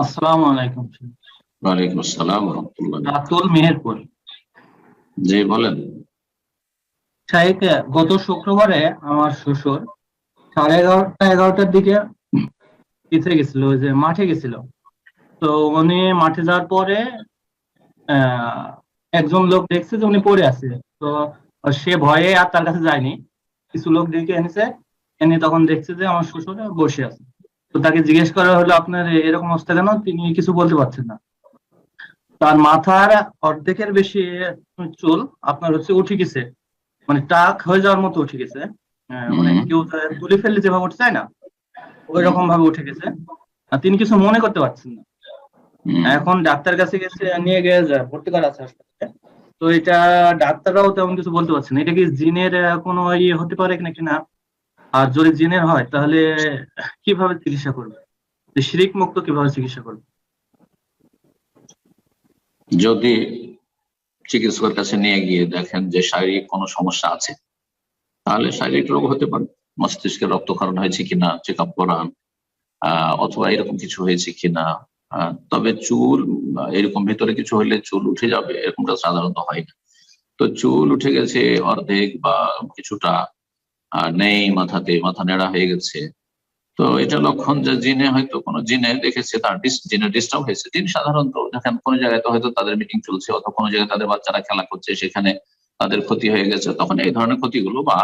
আসসালামু আলাইকুম। ওয়ালাইকুম আসসালাম রহমতুল্লাহ। রাতুল মেহেরপুর। জি বলেন। শাইখ, গত শুক্রবারে আমার শ্বশুর 11:30-11টার দিকে গেছিল, ওই যে মাঠে গেছিল। তো উনি মাঠে যাওয়ার পরে আহ একজন লোক দেখছে যে উনি পড়ে আছে। তো সে ভয়ে আর তার কাছে যায়নি। কিছু লোক ডেকে এনেছে, এনে তখন দেখছে যে আমার শ্বশুর বসে আছে। তো তাকে জিজ্ঞেস করা হলো, আপনার এরকম অবস্থা কেন? তিনি কিছু বলতে পারছেন না। তার মাথার অর্ধেকের বেশি চুল আপনার উঠে গেছে, মানে টাক হয়ে যাওয়ার মতো উঠে গেছে। মানে হুম, কেউ তুলে ফেললে যেভাবে উঠে যায় না, ওই হুম, রকম ভাবে উঠে গেছে। আর তিনি কিছু মনে করতে পারছেন না। হুম। এখন ডাক্তার কাছে গেছে, নিয়ে গিয়ে ভর্তি করা আছে হাসপাতালে। তো এটা ডাক্তাররাও তেমন কিছু বলতে পারছে না, এটা কি জিনের কোনো ইয়ে হতে পারে নাকি না। আর যদি জিনের হয় তাহলে কিভাবে চিকিৎসা করবে, যে শিরিক মুক্ত কিভাবে চিকিৎসা করবে? যদি চিকিৎসকের কাছে নিয়ে গিয়ে দেখেন যে শারীরিক কোনো সমস্যা আছে, তাহলে শারীরিক রোগ হতে পারে। মস্তিষ্কের রক্তক্ষরণ হয়েছে কিনা চেক আপ করান, অথবা এরকম কিছু হয়েছে কিনা। তবে চুল এরকম ভেতরে কিছু হলে চুল উঠে যাবে এরকমটা সাধারণত হয় না। তো চুল উঠে গেছে অর্ধেক বা কিছুটা, নেই মাথাতে, মাথা নেড়া হয়ে গেছে, তো এটা লক্ষণ যে জিনে হয়তো কোনো জিনে দেখেছে, তার জিনে ডিস্টার্ব হয়েছে। জিন সাধারণত দেখেন কোনো জায়গায় তো হয়তো তাদের মিটিং চলছে, অথবা কোনো জায়গায় তাদের বাচ্চারা খেলা করছে, সেখানে তাদের ক্ষতি হয়ে গেছে, তখন এই ধরনের ক্ষতিগুলো বা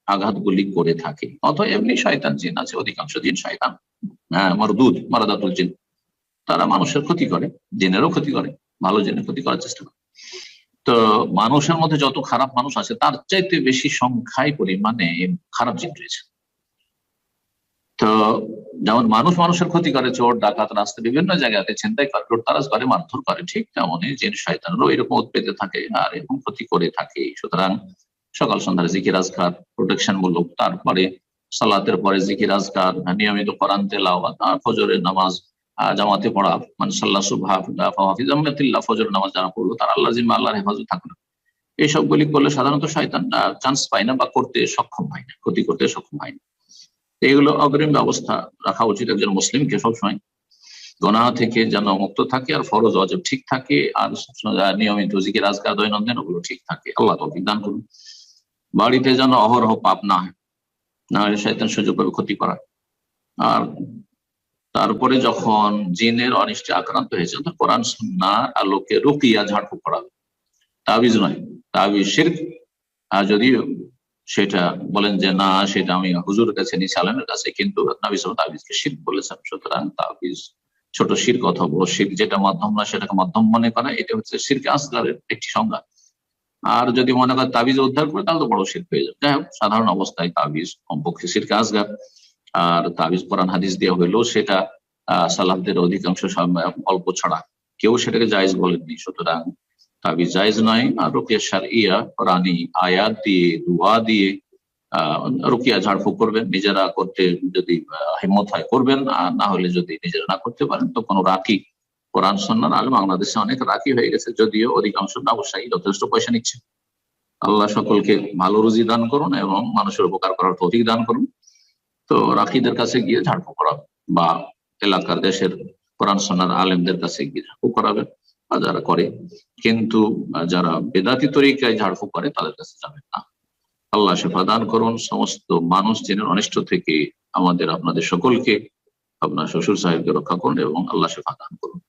আঘাতগুলি করে থাকে। অথবা এমনি শয়তান জিন আছে, অধিকাংশ জিন শয়তান, হ্যাঁ, মরদুদ মারাদাতুল জিন, তারা মানুষের ক্ষতি করে, জিনেরও ক্ষতি করে, ভালো জিনের ক্ষতি করার চেষ্টা করে। তো মানুষের মধ্যে যত খারাপ মানুষ আছে তার চাইতে বেশি সংখ্যায় পরিমাণে খারাপ জিন রয়েছে। তো যেমন মানুষ মানুষের ক্ষতি করে, চোর ডাকাত রাস্তা বিভিন্ন জায়গাতে ছিনতাই করে, লুটতারাজ করে, মারধর করে, ঠিক তেমনই জিন শয়তানেরও এরকম উৎপেতে থাকে আর এরকম ক্ষতি করে থাকে। সুতরাং সকাল সন্ধ্যার জিকির আজকার প্রোটেকশন মূলক, তারপরে সালাতের পরে জিকির আজকার, নিয়মিত কোরআন তেলাওয়াত, ফজরের নামাজ জামাতে পড়া, মানে সাল্লাহ সুবহা হাফিজাল্লাহ, ফজরের নামাজ যারা পড়লো তার আল্লাহ জিম্মা, আল্লাহর হেফাজত থাকলো। এইসবগুলি করলে সাধারণত শয়তান চান্স পায় না বা করতে সক্ষম হয় না, ক্ষতি করতে সক্ষম হয় না। এগুলো অগ্রিম ব্যবস্থা রাখা উচিত একজন মুসলিমকে সবসময়, গোনাহ থেকে যেন মুক্ত থাকে, আর ফরজ অজব ঠিক থাকে, আর নিয়মিত জিকির আজকার দৈনন্দিন ওগুলো ঠিক থাকে। আল্লাহ তৌফিক দান করুন। বাড়িতে যেন অহরহ পাপ না হয়, না হলে শয়তান সুযোগ পাবে ক্ষতি করা। আর তারপরে যখন জিনের অনিষ্টে আক্রান্ত হয়েছে, তখন কোরআন সুন্নাহর আলোকে রুকিয়া ঝাড়ফুঁক করা হবে, তাবিজ নয়। তাবিজ শিরক। আর যদি সেটা বলেন যে না, সেটা আমি হুজুরের কাছে নিয়েছি, আলমের কাছে, কিন্তু নবী সাল্লাল্লাহু আলাইহি ওয়াসাল্লাম তাবিজকে শিরক বলেছেন। সুতরাং তাবিজ ছোট শিরক অথবা বড় শিরক, যেটা মাধ্যম না সেটাকে মাধ্যম মনে করা, এটা হচ্ছে শিরকে আসগারের একটি সংজ্ঞা। আর যদি মনে করে তাবিজ উদ্ধার করে, তাহলে তো বড় শিরক হয়ে যাবে। যাই হোক, সাধারণ অবস্থায় তাবিজ কমপক্ষে শিরকে আসগার। আর তাবিজ কোরআন হাদিস দিয়ে হইলেও সেটা সালাফদের অধিকাংশ অল্প ছাড়া কেউ সেটাকে জায়েজ বলেননি। সুতরাং তাবিজ জায়েজ নয়। আর রুকিয়া শারঈয়া, কোরআনী আয়াত দিয়ে, দুআ দিয়ে রুকিয়া ঝাড়ফুঁক করবেন। নিজেরা করতে যদি হিম্মত হয় করবেন, আর না হলে যদি নিজেরা না করতে পারেন, তো কোনো রাকি, কোরআন সুন্নাহর আলেম বাংলাদেশে অনেক রাকি হয়ে গেছে, যদিও অধিকাংশ ব্যবসায়ী যথেষ্ট পয়সা নিচ্ছে। আল্লাহ সকলকে ভালো রুজি দান করুন এবং মানুষের উপকার করার তৌফিক দান করুন। তো রাকিদের কাছে গিয়ে ঝাড়ফুঁক করাবেন, বা এলাকার দেশের কোরআন সুন্নাহর আলেমদের কাছে গিয়ে ঝাড়ফুঁক করাবেন, বা যারা করে। কিন্তু যারা বেদাতি তরিকায় ঝাড়ফুঁক করে তাদের কাছে যাবেন না। আল্লাহ শেফা দান করুন সমস্ত মানুষ জিনের অনিষ্ট থেকে আমাদের আপনাদের সকলকে, আপনার শ্বশুর সাহেবকে রক্ষা করুন এবং আল্লাহ শেফা দান করুন।